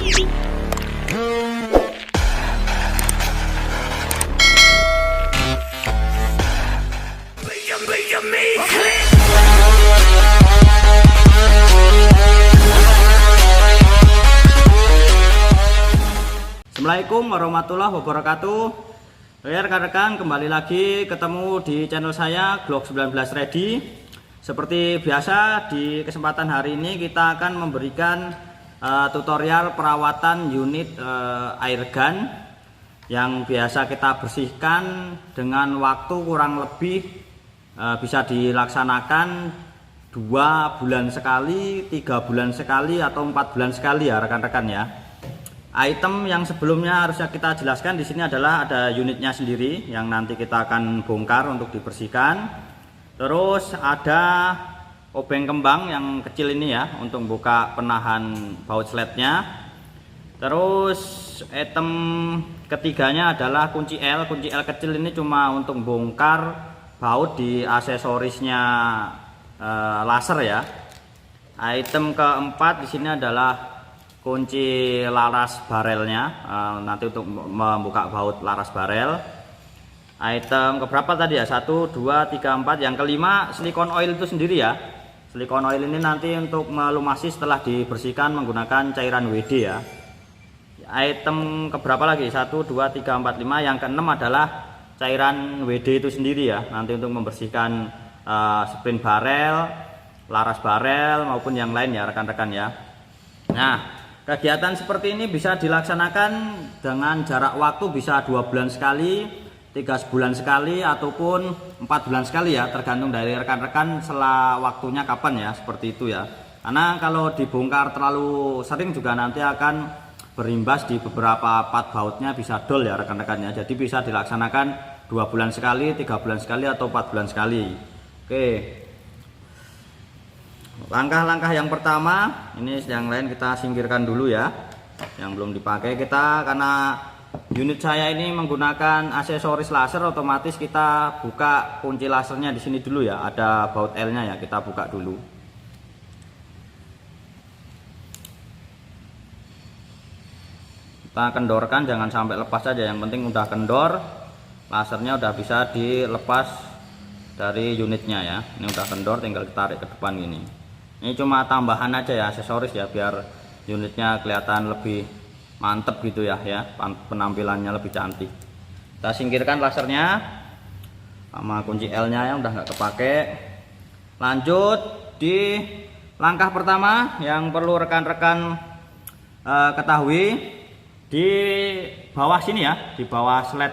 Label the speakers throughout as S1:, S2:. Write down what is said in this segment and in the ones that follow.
S1: Assalamualaikum warahmatullahi wabarakatuh. Rekan-rekan, kembali lagi ketemu di channel saya Glock 19 Ready. Seperti biasa, di kesempatan hari ini kita akan memberikan tutorial perawatan unit airgun yang biasa kita bersihkan dengan waktu kurang lebih bisa dilaksanakan 2 bulan sekali, 3 bulan sekali, atau 4 bulan sekali ya rekan-rekan ya. Item yang sebelumnya harusnya kita jelaskan di sini adalah ada unitnya sendiri yang nanti kita akan bongkar untuk dibersihkan. Terus ada obeng kembang yang kecil ini ya untuk buka penahan baut slednya. Terus item ketiganya adalah kunci L. Kunci L kecil ini cuma untuk bongkar baut di aksesorisnya laser ya. Item keempat di sini adalah kunci laras barelnya, nanti untuk membuka baut laras barel. Item keberapa tadi ya? 1, 2, 3, 4. Yang kelima silikon oil itu sendiri ya. Silikon oil ini nanti untuk melumasi setelah dibersihkan menggunakan cairan WD ya. Item keberapa lagi? 1, 2, 3, 4, 5. Yang keenam adalah cairan WD itu sendiri ya, nanti untuk membersihkan sprint barel, laras barel maupun yang lain ya rekan-rekan ya. Nah, kegiatan seperti ini bisa dilaksanakan dengan jarak waktu bisa 2 bulan sekali, 3 bulan sekali, ataupun 4 bulan sekali ya, tergantung dari rekan-rekan setelah waktunya kapan ya, seperti itu ya. Karena kalau dibongkar terlalu sering juga nanti akan berimbas di beberapa part bautnya bisa dol ya rekan-rekan ya. Jadi bisa dilaksanakan 2 bulan sekali, 3 bulan sekali, atau 4 bulan sekali. Oke. Langkah-langkah yang pertama, ini yang lain kita singkirkan dulu ya, yang belum dipakai. Kita karena unit saya ini menggunakan aksesoris laser, otomatis kita buka kunci lasernya di sini dulu ya. Ada baut L-nya ya, kita buka dulu. Kita kendorkan, jangan sampai lepas saja. Yang penting udah kendor, lasernya udah bisa dilepas dari unitnya ya. Ini udah kendor, tinggal ditarik ke depan gini. Ini cuma tambahan aja ya, aksesoris ya, biar unitnya kelihatan lebih mantep gitu ya, penampilannya lebih cantik. Kita singkirkan lasernya sama kunci L nya yang udah nggak kepake. Lanjut di langkah pertama yang perlu rekan-rekan ketahui, di bawah sini ya, di bawah sled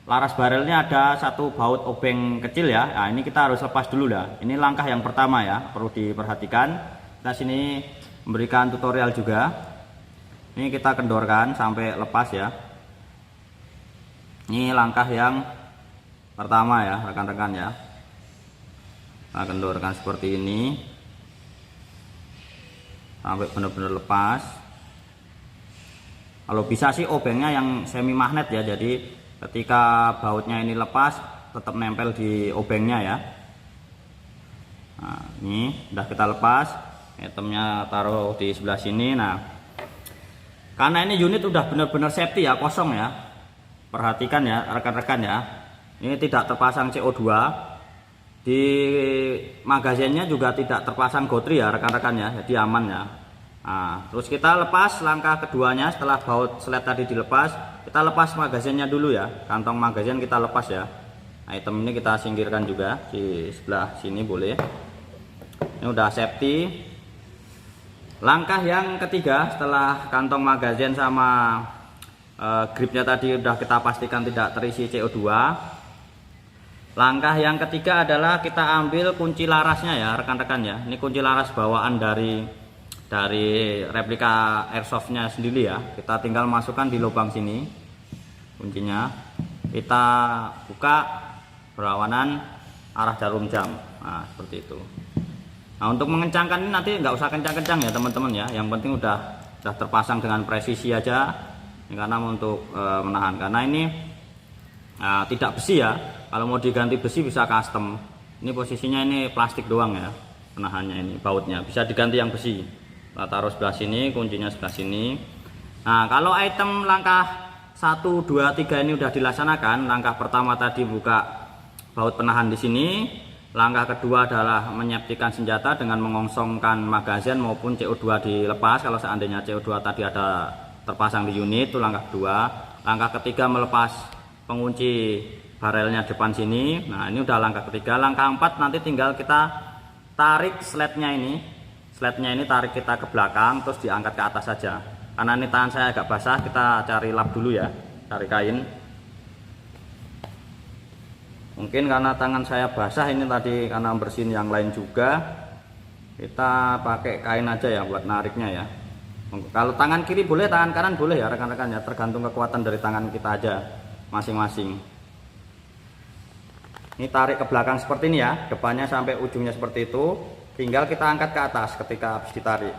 S1: laras barelnya ada satu baut obeng kecil ya. Nah, ini kita harus lepas dulu ya. Ini langkah yang pertama ya, perlu diperhatikan. Kita sini memberikan tutorial juga. Ini kita kendorkan sampai lepas ya. Ini langkah yang pertama ya rekan-rekan ya. Kita kendorkan seperti ini sampai benar-benar lepas. Kalau bisa sih obengnya yang semi magnet ya, jadi ketika bautnya ini lepas tetap nempel di obengnya ya. Nah, ini udah kita lepas, itemnya taruh di sebelah sini. Nah, karena ini unit udah benar-benar safety ya, kosong ya, perhatikan ya rekan-rekan ya, ini tidak terpasang CO2, di magazinnya juga tidak terpasang gotri ya rekan-rekan ya, jadi aman ya. Nah, terus kita lepas langkah keduanya. Setelah baut sled tadi dilepas, kita lepas magazinnya dulu ya, kantong magazin kita lepas ya. Item ini kita singkirkan juga di sebelah sini boleh. Ini udah safety. Langkah yang ketiga, setelah kantong magazin sama gripnya tadi udah kita pastikan tidak terisi CO2, langkah yang ketiga adalah kita ambil kunci larasnya ya rekan-rekan ya. Ini kunci laras bawaan dari replika airsoftnya sendiri ya. Kita tinggal masukkan di lubang sini kuncinya, kita buka berlawanan arah jarum jam. Nah, seperti itu. Nah, untuk mengencangkan ini nanti nggak usah kencang-kencang ya teman-teman ya, yang penting udah terpasang dengan presisi aja. Ini karena untuk menahan, karena ini tidak besi ya. Kalau mau diganti besi bisa custom. Ini posisinya ini plastik doang ya, penahannya ini bautnya bisa diganti yang besi. Kita taruh sebelah sini, kuncinya sebelah sini. Nah, kalau item langkah 1, 2, 3 ini udah dilaksanakan. Langkah pertama tadi buka baut penahan di sini. Langkah kedua adalah menyiapkan senjata dengan mengongsongkan magazin maupun CO2 dilepas. Kalau seandainya CO2 tadi ada terpasang di unit, itu langkah kedua. Langkah ketiga melepas pengunci barelnya depan sini. Nah, ini udah langkah ketiga. Langkah 4 nanti tinggal kita tarik slednya ini. Slednya ini tarik kita ke belakang terus diangkat ke atas saja. Karena ini tangan saya agak basah, kita cari lap dulu ya, cari kain. Mungkin karena tangan saya basah ini tadi, karena bersihin yang lain juga, kita pakai kain aja ya buat nariknya ya. Kalau tangan kiri boleh, tangan kanan boleh ya rekan-rekan ya, tergantung kekuatan dari tangan kita aja masing-masing. Ini tarik ke belakang seperti ini ya, depannya sampai ujungnya seperti itu. Tinggal kita angkat ke atas ketika habis ditarik.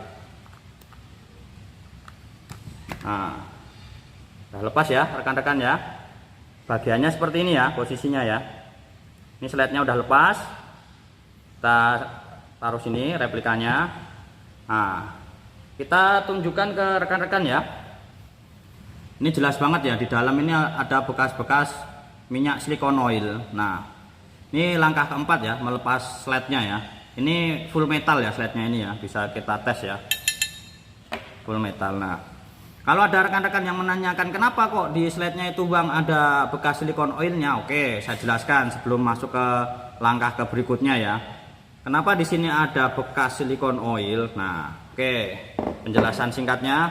S1: Nah, udah lepas ya rekan-rekan ya. Bagiannya seperti ini ya posisinya ya. Ini slednya udah lepas. Kita taruh sini replikanya. Nah, kita tunjukkan ke rekan-rekan ya. Ini jelas banget ya, di dalam ini ada bekas-bekas minyak silikon oil. Nah, ini langkah keempat ya, melepas slednya ya. Ini full metal ya slednya ini ya, bisa kita tes ya, full metal. Nah, kalau ada rekan-rekan yang menanyakan kenapa kok di slednya itu bang ada bekas silikon oilnya, oke saya jelaskan sebelum masuk ke langkah ke berikutnya ya. Kenapa di sini ada bekas silikon oil? Nah, oke, penjelasan singkatnya,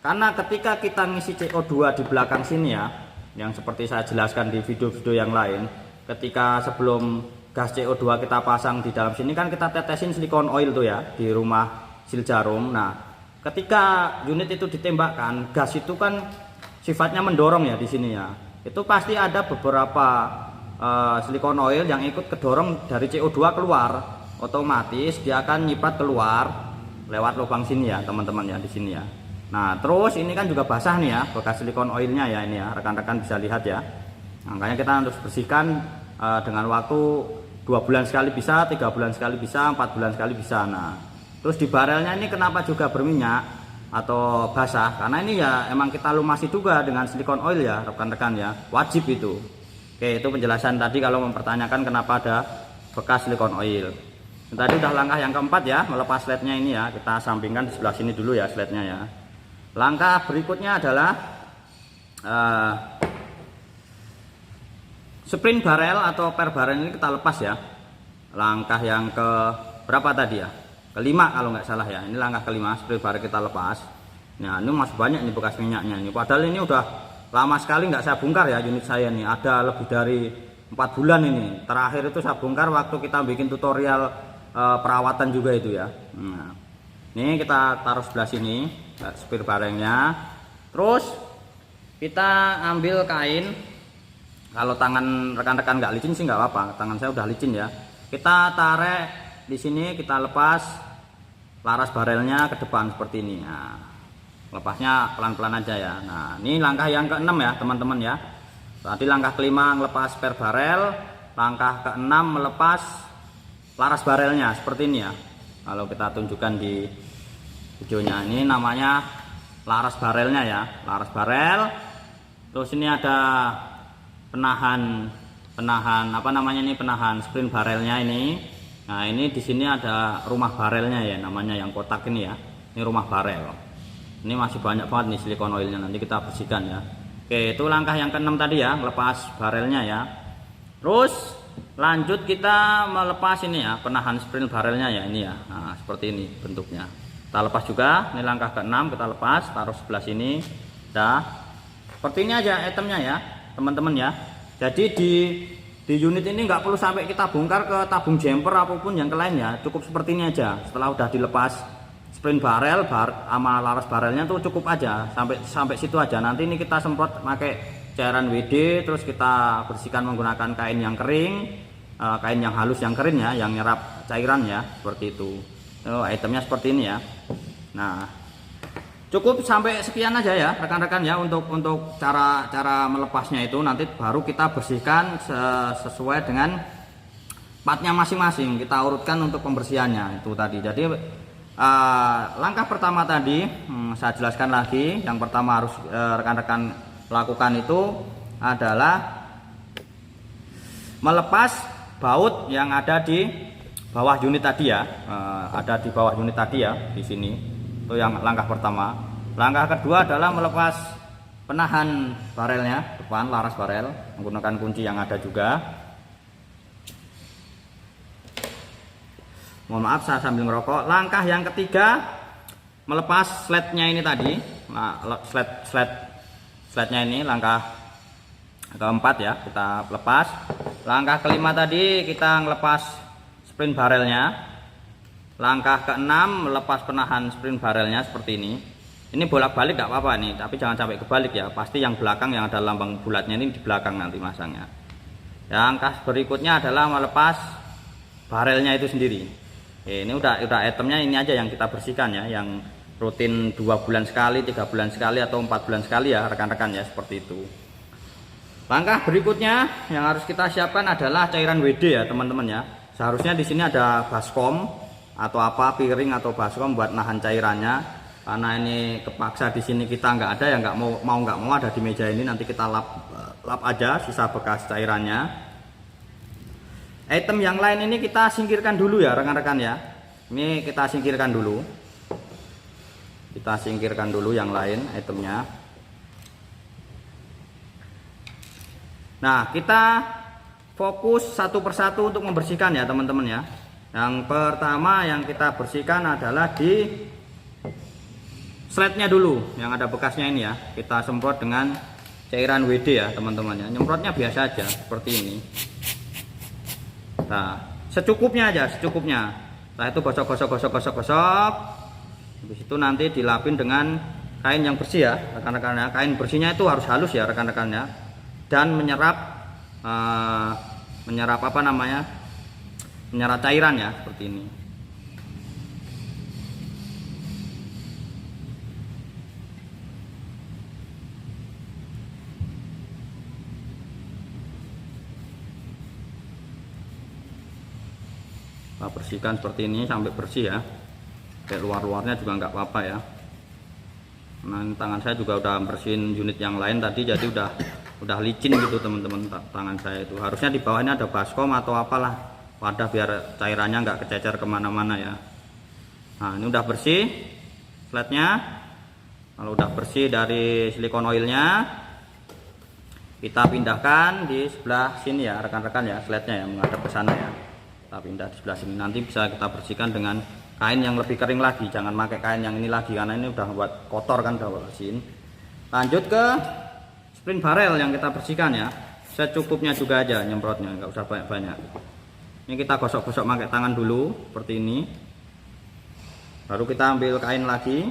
S1: karena ketika kita ngisi CO2 di belakang sini ya, yang seperti saya jelaskan di video-video yang lain, ketika sebelum gas CO2 kita pasang di dalam sini kan kita tetesin silikon oil tuh ya di rumah sil jarum. Nah, ketika unit itu ditembakkan, gas itu kan sifatnya mendorong ya di sini ya. Itu pasti ada beberapa silikon oil yang ikut kedorong dari CO2 keluar. Otomatis dia akan nyiprat keluar lewat lubang sini ya, teman-teman ya di sini ya. Nah, terus ini kan juga basah nih ya, bekas silikon oilnya ya ini ya, rekan-rekan bisa lihat ya. Makanya kita harus bersihkan dengan waktu 2 bulan sekali bisa, 3 bulan sekali bisa, 4 bulan sekali bisa. Nah, terus di barelnya ini kenapa juga berminyak atau basah? Karena ini ya emang kita lumasi juga dengan silikon oil ya rekan-rekan ya, wajib itu. Oke, itu penjelasan tadi kalau mempertanyakan kenapa ada bekas silikon oil. Tadi udah langkah yang keempat ya, melepas slednya ini ya, kita sampingkan di sebelah sini dulu ya slednya ya. Langkah berikutnya adalah sprint barrel atau per barrel ini kita lepas ya. Langkah yang ke berapa tadi ya? Kelima kalau nggak salah ya. Ini langkah kelima, sprint barrel kita lepas. Nah, ini masih banyak nih bekas minyaknya ini. Padahal ini udah lama sekali nggak saya bongkar ya unit saya nih. Ada lebih dari 4 bulan ini. Terakhir itu saya bongkar waktu kita bikin tutorial perawatan juga itu ya. Nah, ini kita taruh sebelah sini sprint barrelnya. Terus kita ambil kain. Kalau tangan rekan-rekan nggak licin sih nggak apa-apa, tangan saya udah licin ya. Kita tarik di sini, kita lepas laras barelnya ke depan seperti ini. Nah, lepasnya pelan-pelan aja ya. Nah, ini langkah yang ke-6 ya teman-teman ya. Tadi langkah kelima melepas per barel, langkah ke-6 melepas laras barelnya seperti ini ya. Kalau kita tunjukkan di videonya, ini namanya laras barelnya ya, laras barel. Terus ini ada penahan apa namanya ini, penahan sprint barelnya ini. Nah, ini di sini ada rumah barelnya ya, namanya yang kotak ini ya. Ini rumah barel. Ini masih banyak banget nih silikon oilnya, nanti kita bersihkan ya. Oke, itu langkah yang ke-6 tadi ya, lepas barelnya ya. Terus lanjut kita melepas ini ya, penahan sprint barelnya ya ini ya. Nah, seperti ini bentuknya. Kita lepas juga. Ini langkah ke-6 kita lepas, taruh sebelah sini. Dah. Seperti ini aja itemnya ya, teman-teman ya. Jadi di unit ini nggak perlu sampai kita bongkar ke tabung jumper apapun yang lainnya, cukup seperti ini aja. Setelah udah dilepas sprint barel sama laras barelnya tuh cukup aja sampai situ aja. Nanti ini kita semprot pakai cairan WD, terus kita bersihkan menggunakan kain yang kering, kain yang halus yang kering ya, yang nyerap cairan ya, seperti itu. Itemnya seperti ini ya. Nah, cukup sampai sekian aja ya rekan-rekan ya untuk cara melepasnya itu. Nanti baru kita bersihkan sesuai dengan partnya masing-masing, kita urutkan untuk pembersihannya itu tadi. Jadi Langkah pertama tadi saya jelaskan lagi. Yang pertama harus rekan-rekan lakukan itu adalah melepas baut yang ada di bawah unit tadi ya. Ada di bawah unit tadi ya, di sini. Itu yang langkah pertama. Langkah kedua adalah melepas penahan barelnya, depan laras barel, menggunakan kunci yang ada juga. Mohon maaf saya sambil ngerokok. Langkah yang ketiga, melepas slednya ini tadi. Nah, slednya ini langkah keempat ya, kita lepas. Langkah kelima tadi kita ngelepas spring barelnya. Langkah keenam melepas penahan spring barelnya seperti ini. Ini bolak-balik nggak apa-apa nih, tapi jangan sampai kebalik ya. Pasti yang belakang yang ada lambang bulatnya ini di belakang nanti masangnya. Yang langkah berikutnya adalah melepas barelnya itu sendiri. Ini udah itemnya ini aja yang kita bersihkan ya, yang rutin 2 bulan sekali, 3 bulan sekali, atau 4 bulan sekali ya rekan-rekan ya, seperti itu. Langkah berikutnya yang harus kita siapkan adalah cairan WD ya teman-teman ya. Seharusnya di sini ada baskom atau apa, piring atau baskom buat nahan cairannya. Karena ini kepaksa di sini kita nggak ada ya, nggak mau ada di meja ini, nanti kita lap aja sisa bekas cairannya. Item yang lain ini kita singkirkan dulu ya rekan-rekan ya. Ini kita singkirkan dulu. Kita singkirkan dulu yang lain itemnya. Nah, kita fokus satu persatu untuk membersihkan ya teman-teman ya. Yang pertama yang kita bersihkan adalah di slednya dulu, yang ada bekasnya ini ya. Kita semprot dengan cairan WD ya teman-teman ya. Nyemprotnya biasa aja seperti ini. Nah, secukupnya aja, secukupnya. Nah, itu gosok. Habis itu nanti dilapin dengan kain yang bersih ya, rekan-rekan ya. Kain bersihnya itu harus halus ya, rekan-rekan ya. Dan menyerap apa namanya? Menyerap cairan ya, seperti ini. Kita bersihkan seperti ini sampai bersih ya. Kayak luar-luarnya juga nggak apa-apa ya. Nah, ini tangan saya juga udah bersihin unit yang lain tadi, jadi udah licin gitu teman-teman tangan saya itu. Harusnya di bawah ini ada baskom atau apalah wadah biar cairannya nggak kececer kemana-mana ya. Nah, ini udah bersih slednya. Kalau udah bersih dari silikon oilnya, kita pindahkan di sebelah sini ya rekan-rekan ya, slednya yang menghadap ke sana ya. Kita pindah di sebelah sini, nanti bisa kita bersihkan dengan kain yang lebih kering lagi. Jangan pakai kain yang ini lagi karena ini udah buat kotor kan, udah bersihin. Lanjut ke spring barrel yang kita bersihkan ya. Secukupnya juga aja nyemprotnya, nggak usah banyak-banyak. Ini kita gosok-gosok pakai tangan dulu seperti ini. Baru kita ambil kain lagi,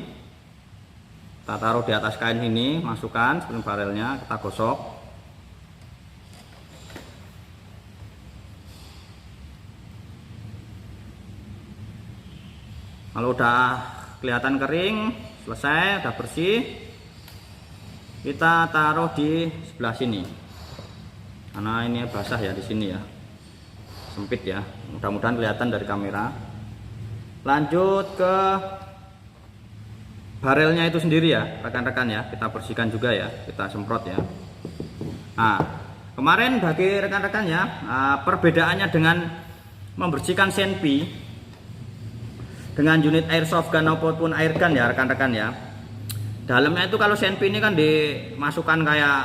S1: kita taruh di atas kain ini, masukkan spring barrelnya, kita gosok. Kalau udah kelihatan kering, selesai, udah bersih, kita taruh di sebelah sini. Karena ini basah ya di sini ya, sempit ya. Mudah-mudahan kelihatan dari kamera. Lanjut ke barelnya itu sendiri ya, rekan-rekan ya. Kita bersihkan juga ya, kita semprot ya. Nah, kemarin bagi rekan-rekan ya, perbedaannya dengan membersihkan senpi dengan unit airsoft gun maupun air gun ya rekan-rekan ya. Dalamnya itu kalau senpi ini kan dimasukkan kayak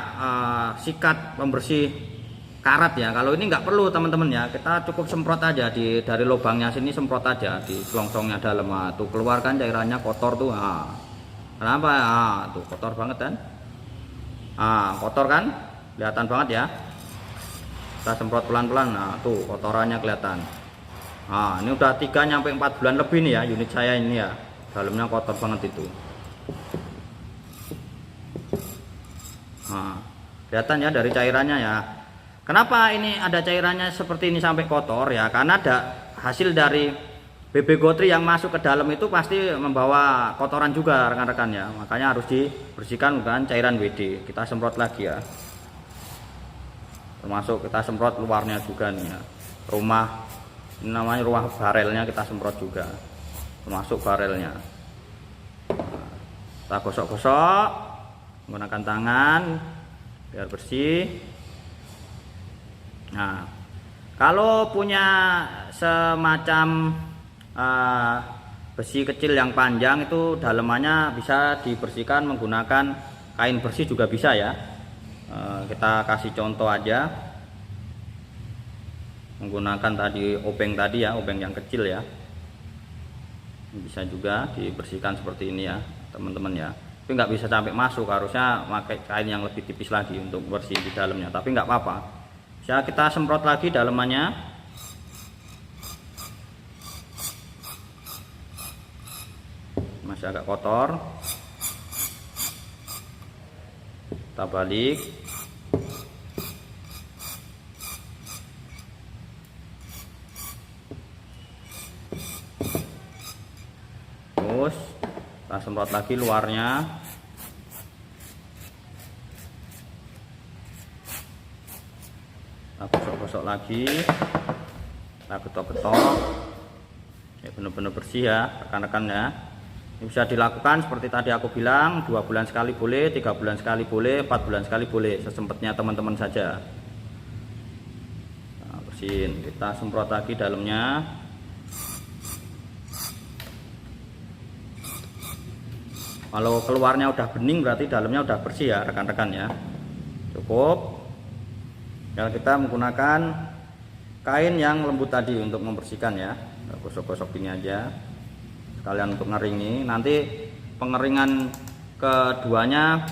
S1: sikat pembersih karat ya. Kalau ini nggak perlu teman-teman ya, kita cukup semprot aja dari lubangnya sini, semprot aja di selongsongnya dalam. Tuh keluarkan cairannya kotor tuh. Kenapa? Tuh kotor banget kan? Kotor kan? Kelihatan banget ya. Kita semprot pelan-pelan. Nah tuh kotorannya kelihatan. Ini udah 3 sampai 4 bulan lebih nih ya unit saya ini ya, dalamnya kotor banget itu. Kelihatan ya dari cairannya ya. Kenapa ini ada cairannya seperti ini sampai kotor ya? Karena ada hasil dari BB Gotri yang masuk ke dalam itu pasti membawa kotoran juga rekan-rekan ya. Makanya harus dibersihkan dengan cairan WD. Kita semprot lagi ya. Termasuk kita semprot luarnya juga nih ya. Ini namanya ruang barelnya kita semprot juga. termasuk barelnya. Kita gosok-gosok menggunakan tangan biar bersih. Nah, kalau punya semacam besi kecil yang panjang, itu dalemannya bisa dibersihkan menggunakan kain bersih juga bisa ya. Kita kasih contoh aja menggunakan tadi obeng tadi ya, obeng yang kecil ya. Bisa juga dibersihkan seperti ini ya teman-teman ya. Tapi nggak bisa sampai masuk, harusnya pakai kain yang lebih tipis lagi untuk bersih di dalamnya. Tapi nggak apa-apa, bisa kita semprot lagi dalemannya. Masih agak kotor, kita balik. Terus kita semprot lagi luarnya. Kita gosok-gosok lagi, kita getok-getok ya, benar-benar bersih ya rekan-rekan ya. Ini bisa dilakukan seperti tadi aku bilang, 2 bulan sekali boleh, 3 bulan sekali boleh, 4 bulan sekali boleh, sesempatnya teman-teman saja. Nah, bersihin, kita semprot lagi dalamnya. Kalau keluarnya udah bening berarti dalamnya udah bersih ya rekan-rekan ya. Cukup. Dan kita menggunakan kain yang lembut tadi untuk membersihkan ya. Gosok-gosok ini aja sekalian untuk ngeringi. Nanti pengeringan keduanya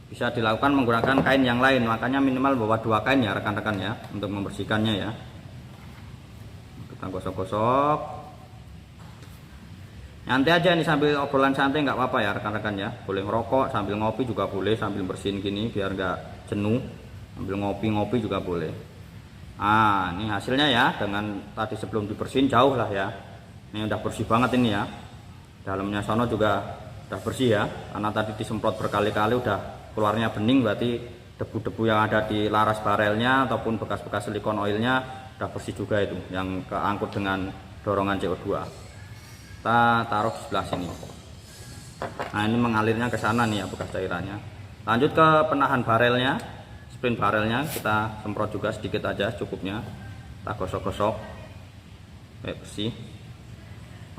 S1: bisa dilakukan menggunakan kain yang lain, makanya minimal bawa 2 kain ya rekan-rekan ya untuk membersihkannya ya. Kita gosok-gosok nanti aja ini sambil obrolan santai, nggak apa-apa ya rekan-rekan ya. Boleh ngerokok sambil ngopi juga boleh, sambil bersihin gini biar nggak jenuh, sambil ngopi-ngopi juga boleh. Nah, ini hasilnya ya, dengan tadi sebelum dibersihin jauh lah ya. Ini udah bersih banget ini ya. Dalamnya sono juga udah bersih ya, karena tadi disemprot berkali-kali udah keluarnya bening, berarti debu-debu yang ada di laras barelnya ataupun bekas-bekas silikon oilnya udah bersih juga itu, yang keangkut dengan dorongan CO2. Kita taruh di sebelah sini. Nah, ini mengalirnya ke sana nih ya bekas cairannya. Lanjut ke penahan barelnya, spring barelnya kita semprot juga sedikit aja cukupnya. Kita gosok-gosok kayak bersih.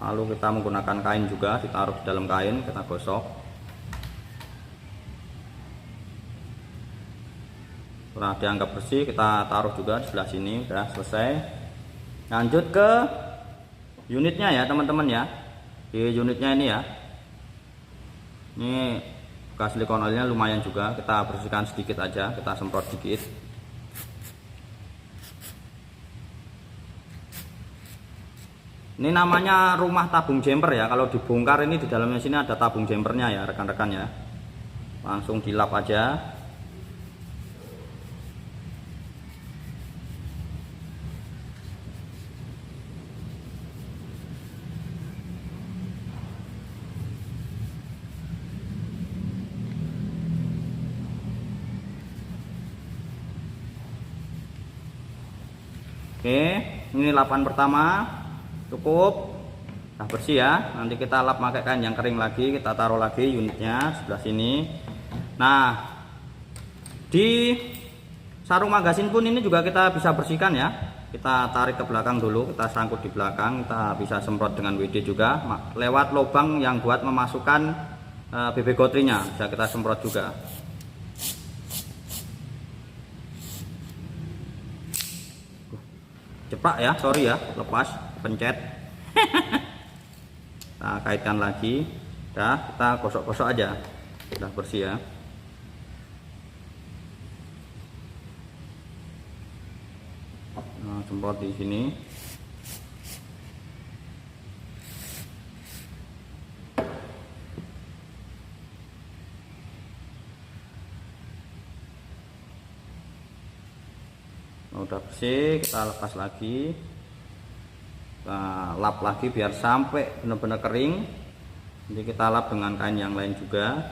S1: Lalu kita menggunakan kain juga, ditaruh di dalam kain, kita gosok. Setelah dianggap bersih, kita taruh juga di sebelah sini. Udah selesai. Lanjut ke unitnya ya teman-teman ya. Di unitnya ini ya, ini bekas silikon oilnya lumayan juga, kita bersihkan sedikit aja, kita semprot sedikit. Ini namanya rumah tabung jumper ya. Kalau dibongkar ini di dalamnya sini ada tabung jumpernya ya rekan-rekan ya. Langsung dilap aja. Oke, ini lapan pertama cukup, nah bersih ya. Nanti kita lap pakai kain yang kering lagi, kita taruh lagi unitnya sebelah sini. Nah, di sarung magasin pun ini juga kita bisa bersihkan ya. Kita tarik ke belakang dulu, kita sangkut di belakang, kita bisa semprot dengan WD juga lewat lubang yang buat memasukkan BB gotrinya, bisa kita semprot juga. Cepat ya, sorry ya, lepas pencet. Kita kaitkan lagi, udah kita gosok-gosok aja, udah bersih ya. Nah, semprot di sini. Udah bersih, kita lepas lagi, kita lap lagi biar sampai benar-benar kering. Nanti kita lap dengan kain yang lain juga.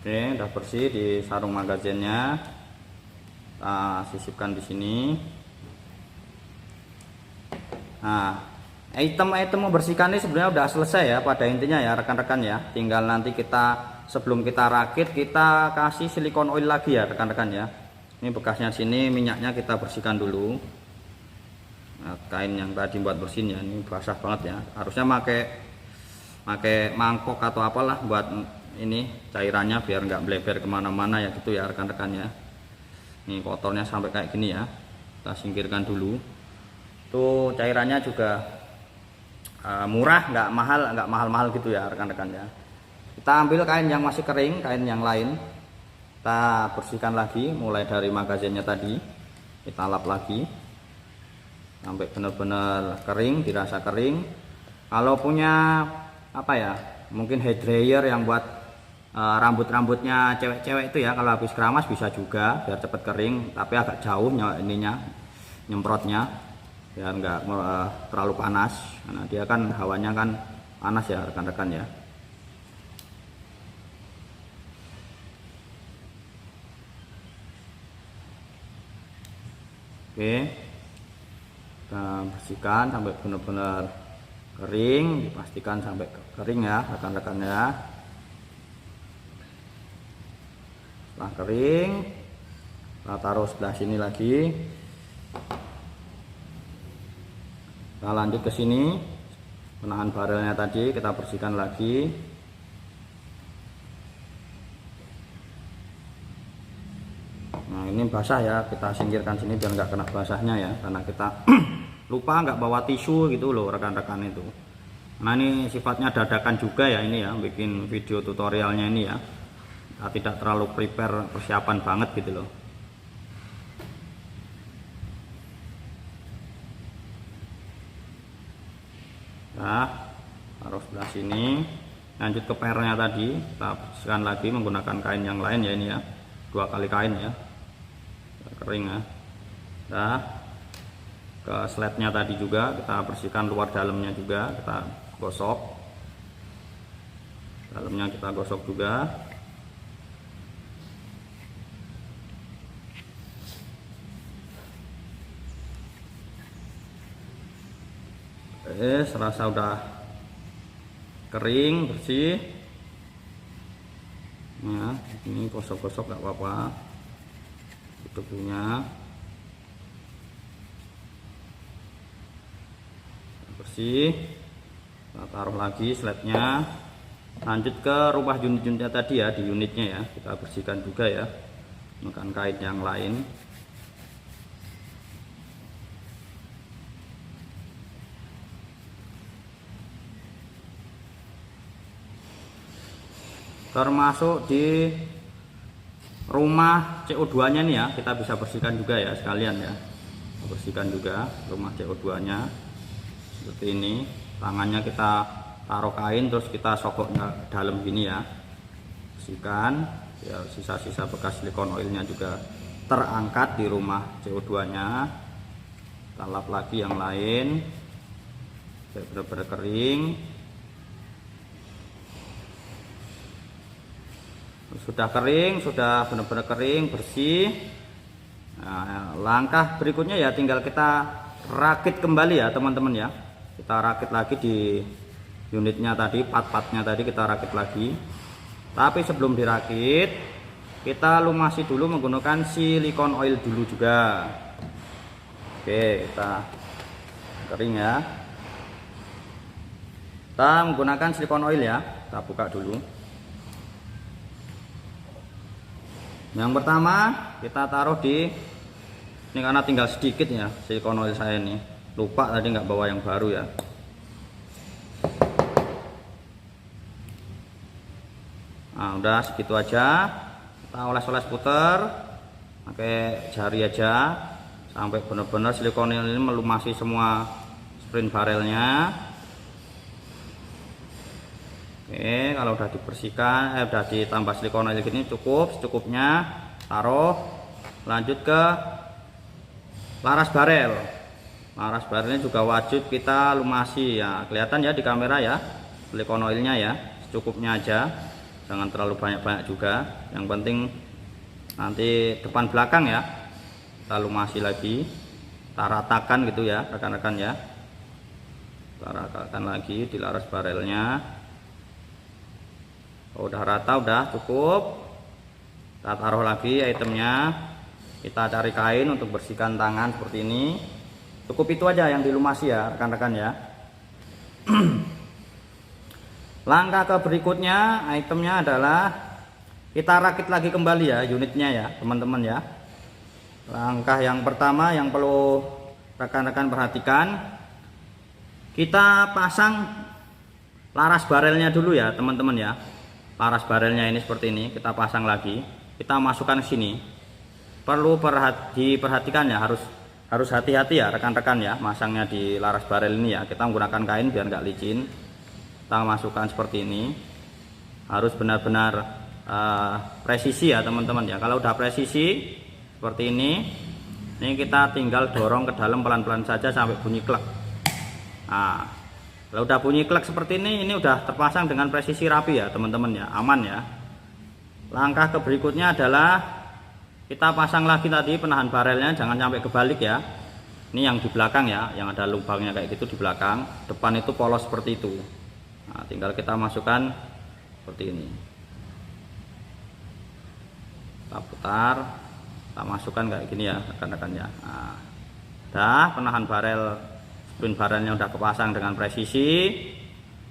S1: Oke, udah bersih di sarung magazinnya. Kita sisipkan di sini. Nah, item membersihkan ini sebenarnya udah selesai ya pada intinya ya rekan-rekan ya. Tinggal nanti kita sebelum kita rakit kita kasih silikon oil lagi ya rekan-rekan ya. Ini bekasnya sini, minyaknya kita bersihkan dulu. Nah, kain yang tadi buat bersihin ya, ini basah banget ya. Harusnya pakai mangkok atau apalah buat ini cairannya biar nggak bleber kemana-mana ya gitu ya rekan-rekan ya. Ini kotornya sampai kayak gini ya, kita singkirkan dulu. Tuh cairannya juga murah, nggak mahal gitu ya rekan-rekan ya. Kita ambil kain yang masih kering, kain yang lain kita bersihkan lagi, mulai dari magazinnya tadi kita lap lagi sampai benar-benar kering, dirasa kering. Kalau punya apa ya, mungkin hair dryer yang buat rambut-rambutnya cewek-cewek itu ya, kalau habis keramas bisa juga biar cepet kering, tapi agak jauh ininya nyemprotnya biar nggak terlalu panas karena dia kan hawanya kan panas ya rekan-rekan ya. Oke, kita bersihkan sampai benar-benar kering, dipastikan sampai kering ya rekan-rekan ya. Setelah kering kita taruh sebelah sini lagi, kita lanjut ke sini, penahan barelnya tadi kita bersihkan lagi. Nah ini basah ya, kita singkirkan sini biar nggak kena basahnya ya, karena kita lupa nggak bawa tisu gitu loh rekan-rekan itu. Nah ini sifatnya dadakan juga ya ini ya, bikin video tutorialnya ini ya. Kita tidak terlalu prepare persiapan banget gitu loh. Nah, taruh sebelah sini. Lanjut ke pernya tadi, kita bersihkan lagi menggunakan kain yang lain ya ini ya. 2 kali kain ya. Kering ya. Nah, ke sletnya tadi juga kita bersihkan luar dalamnya juga, kita gosok. Dalamnya kita gosok juga. Serasa udah kering bersih ya, ini gosok-gosok gak apa-apa debunya, bersih. Kita taruh lagi sletnya, lanjut ke rumah unit-unitnya tadi ya, di unitnya ya kita bersihkan juga ya menggunakan kain yang lain. Termasuk di rumah CO2 nya nih ya, kita bisa bersihkan juga ya sekalian ya, bersihkan juga rumah CO2 nya seperti ini. Tangannya kita taruh kain terus kita sogok dalam gini ya, bersihkan ya. Sisa-sisa bekas silikon oilnya juga terangkat di rumah CO2 nya. Kita lap lagi yang lain benar-benar kering. Sudah kering, sudah benar-benar kering, bersih. Nah, langkah berikutnya ya tinggal kita rakit kembali ya teman-teman ya. Kita rakit lagi di unitnya tadi, part-partnya tadi kita rakit lagi. Tapi sebelum dirakit kita lumasi dulu menggunakan silikon oil dulu juga. Oke, kita kering ya. Kita menggunakan silikon oil ya, kita buka dulu. Yang pertama kita taruh di ini, karena tinggal sedikit ya silikon oil saya ini, lupa tadi nggak bawa yang baru ya. Nah udah segitu aja, kita oles-oles puter pakai jari aja sampai benar-benar silikon oil ini melumasi semua sprint barrelnya. Oke, kalau udah dibersihkan, udah ditambah silikon oil gini cukup secukupnya. Taruh, lanjut ke laras barel. Laras barelnya juga wajib kita lumasi ya. Kelihatan ya di kamera ya, silikon oilnya ya, secukupnya aja. jangan terlalu banyak-banyak juga. Yang penting nanti depan belakang ya kita lumasi lagi, kita ratakan gitu ya rekan-rekan ya. Kita ratakan lagi di laras barelnya. Oh, udah rata, udah cukup. Kita taruh lagi itemnya. Kita cari kain untuk bersihkan tangan seperti ini. Cukup itu aja yang dilumasi ya rekan-rekan ya. Langkah ke berikutnya itemnya adalah kita rakit lagi kembali ya unitnya ya teman-teman ya. Langkah yang pertama yang perlu rekan-rekan perhatikan, kita pasang laras barelnya dulu ya teman-teman ya. Laras barelnya ini seperti ini kita pasang lagi, kita masukkan ke sini. Perlu diperhatikan ya, harus hati-hati ya rekan-rekan ya masangnya di laras barel ini ya. Kita menggunakan kain biar nggak licin. Kita masukkan seperti ini, harus benar-benar presisi ya teman-teman ya. Kalau udah presisi seperti ini kita tinggal dorong ke dalam pelan-pelan saja sampai bunyi klek. Nah, kalau udah bunyi klek seperti ini udah terpasang dengan presisi rapi ya teman-teman ya, aman ya. Langkah ke berikutnya adalah kita pasang lagi tadi penahan barelnya, jangan sampai kebalik ya. Ini yang di belakang ya, yang ada lubangnya kayak gitu di belakang. Depan itu polos seperti itu. Nah, tinggal kita masukkan seperti ini. Kita putar, kita masukkan kayak gini ya rekan-rekan ya. Nah, udah penahan barel, spring barelnya udah kepasang dengan presisi.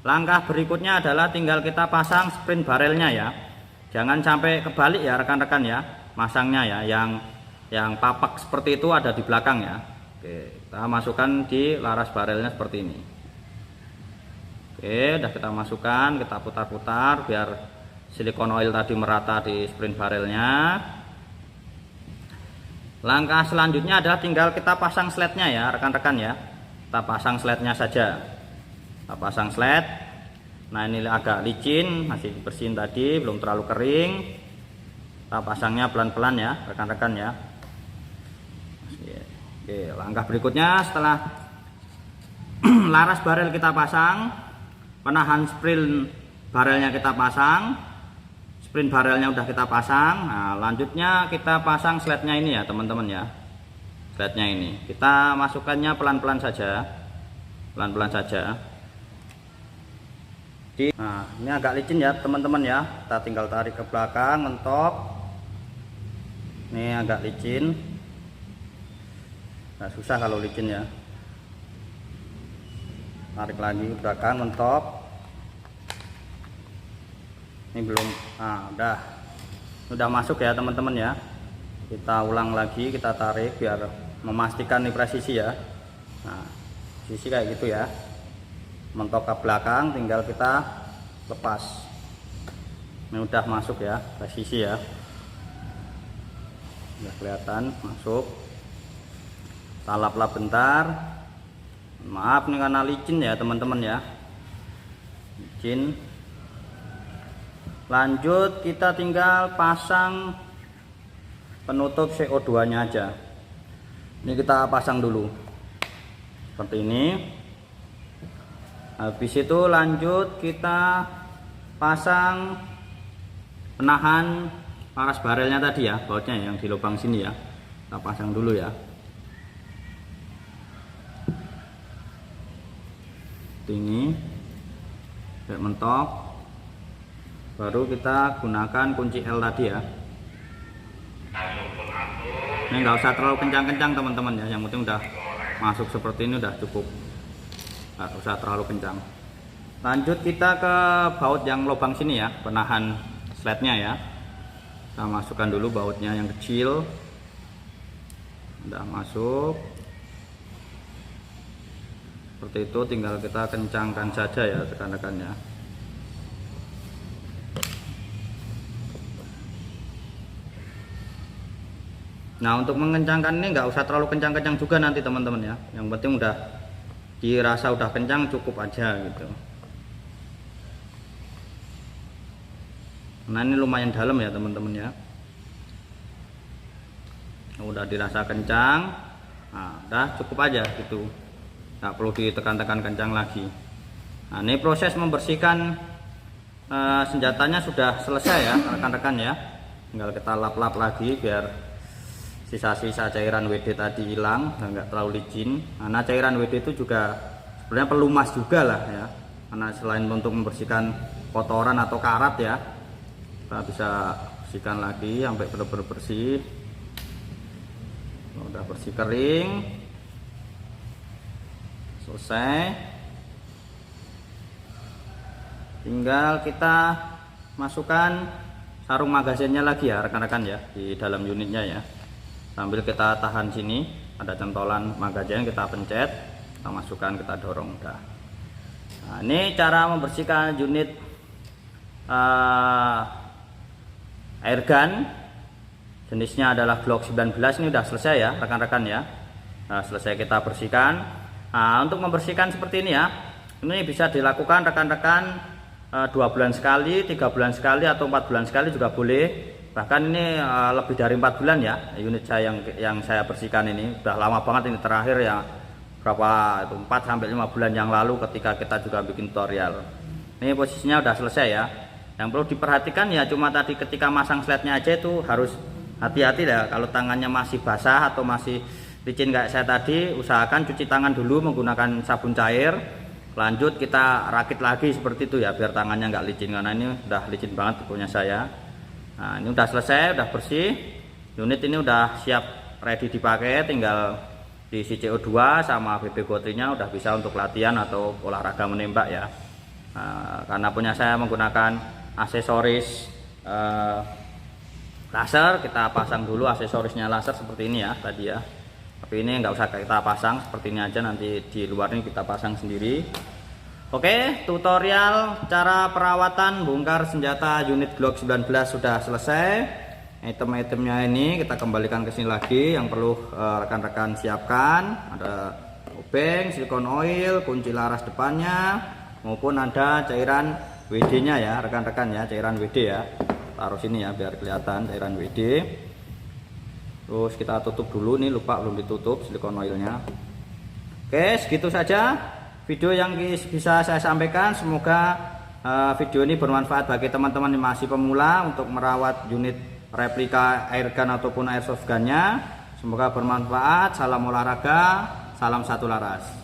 S1: Langkah berikutnya adalah tinggal kita pasang spring barelnya ya. Jangan sampai kebalik ya rekan-rekan ya. Masangnya ya, yang papak seperti itu ada di belakang ya. Oke, kita masukkan di laras barelnya seperti ini. Oke, udah kita masukkan, kita putar-putar biar silikon oil tadi merata di spring barelnya. Langkah selanjutnya adalah tinggal kita pasang slednya ya rekan-rekan ya. Kita pasang slednya saja. Kita pasang sled. Nah, ini agak licin, masih bersihin tadi, belum terlalu kering. Kita pasangnya pelan-pelan ya rekan-rekan ya. Oke, langkah berikutnya setelah laras barel kita pasang, penahan spring barelnya kita pasang, spring barelnya udah kita pasang. Nah, lanjutnya kita pasang slednya ini ya teman-teman ya. Slednya ini kita masukkannya pelan-pelan saja, pelan-pelan saja. Nah, ini agak licin ya teman-teman ya. Kita tinggal tarik ke belakang, mentok. Ini agak licin. Nah, susah kalau licin ya. Tarik lagi ke belakang, mentok. Ini belum, udah masuk ya teman-teman ya. Kita ulang lagi, kita tarik biar memastikan ini presisi ya. Nah, sisi kayak gitu ya. Mentok ke belakang, tinggal kita lepas. Ini udah masuk ya, presisi ya. Udah kelihatan masuk. Kita lap-lap bentar. Maaf nih karena licin ya teman-teman ya, licin. Lanjut kita tinggal pasang penutup CO2 nya aja. Ini kita pasang dulu seperti ini. Habis itu lanjut kita pasang penahan laras barelnya tadi ya, bautnya yang di lubang sini ya. Kita pasang dulu ya. Ini kayak mentok, baru kita gunakan kunci L tadi ya. Ini nggak usah terlalu kencang-kencang teman-teman ya, yang penting udah masuk seperti ini udah cukup, nggak usah terlalu kencang. Lanjut kita ke baut yang lubang sini ya, penahan slednya ya. Kita masukkan dulu bautnya yang kecil, udah masuk. Seperti itu, tinggal kita kencangkan saja ya rekan-rekan ya. Nah, untuk mengencangkan ini nggak usah terlalu kencang-kencang juga nanti teman-teman ya. Yang penting udah dirasa udah kencang, cukup aja gitu. Nah, ini lumayan dalam ya teman-teman ya. Udah dirasa kencang, nah udah cukup aja gitu. Nggak perlu ditekan-tekan kencang lagi. Nah, ini proses membersihkan senjatanya sudah selesai ya rekan-rekan ya. Tinggal kita lap-lap lagi biar sisa-sisa cairan WD tadi hilang dan nggak terlalu licin. Nah, cairan WD itu juga sebenarnya pelumas juga lah ya, karena selain untuk membersihkan kotoran atau karat ya, kita bisa bersihkan lagi sampai benar-benar bersih. Udah bersih kering, selesai. Tinggal kita masukkan sarung magazinnya lagi ya rekan-rekan ya di dalam unitnya ya. Sambil kita tahan sini, ada centolan magazin, kita pencet, kita masukkan, kita dorong udah. Nah, ini cara membersihkan unit airgun jenisnya adalah Glock 19. Ini udah selesai ya rekan-rekan ya. Nah, selesai kita bersihkan. Nah, untuk membersihkan seperti ini ya, ini bisa dilakukan rekan-rekan 2 bulan sekali, 3 bulan sekali, atau 4 bulan sekali juga boleh. Bahkan ini lebih dari 4 bulan ya unit saya yang saya bersihkan ini. Udah lama banget ini, terakhir ya berapa itu 4 sampai 5 bulan yang lalu ketika kita juga bikin tutorial. Ini posisinya udah selesai ya. Yang perlu diperhatikan ya cuma tadi ketika masang slide-nya aja itu harus hati-hati ya. Kalau tangannya masih basah atau masih licin kayak saya tadi, usahakan cuci tangan dulu menggunakan sabun cair. Lanjut kita rakit lagi seperti itu ya biar tangannya nggak licin, karena ini udah licin banget punya saya. Nah, ini udah selesai, udah bersih. Unit ini udah siap ready dipakai, tinggal diisi CO2 sama BB Gotrinya, udah bisa untuk latihan atau olahraga menembak ya. Nah, karena punya saya menggunakan aksesoris laser, kita pasang dulu aksesorisnya laser seperti ini ya tadi ya. Tapi ini nggak usah kita pasang, seperti ini aja, nanti di luar ini kita pasang sendiri. Oke, tutorial cara perawatan bongkar senjata unit Glock 19 sudah selesai. Item-itemnya ini kita kembalikan ke sini lagi. Yang perlu rekan-rekan siapkan ada obeng, silikon oil, kunci laras depannya, maupun ada cairan WD-nya ya rekan-rekan ya, cairan WD ya. Taruh sini ya biar kelihatan cairan WD. Terus kita tutup dulu, nih lupa belum ditutup silikon oilnya. Oke, segitu saja video yang bisa saya sampaikan. Semoga video ini bermanfaat bagi teman-teman yang masih pemula untuk merawat unit replika airgun ataupun airsoft gunnya. Semoga bermanfaat. Salam olahraga, salam satu laras.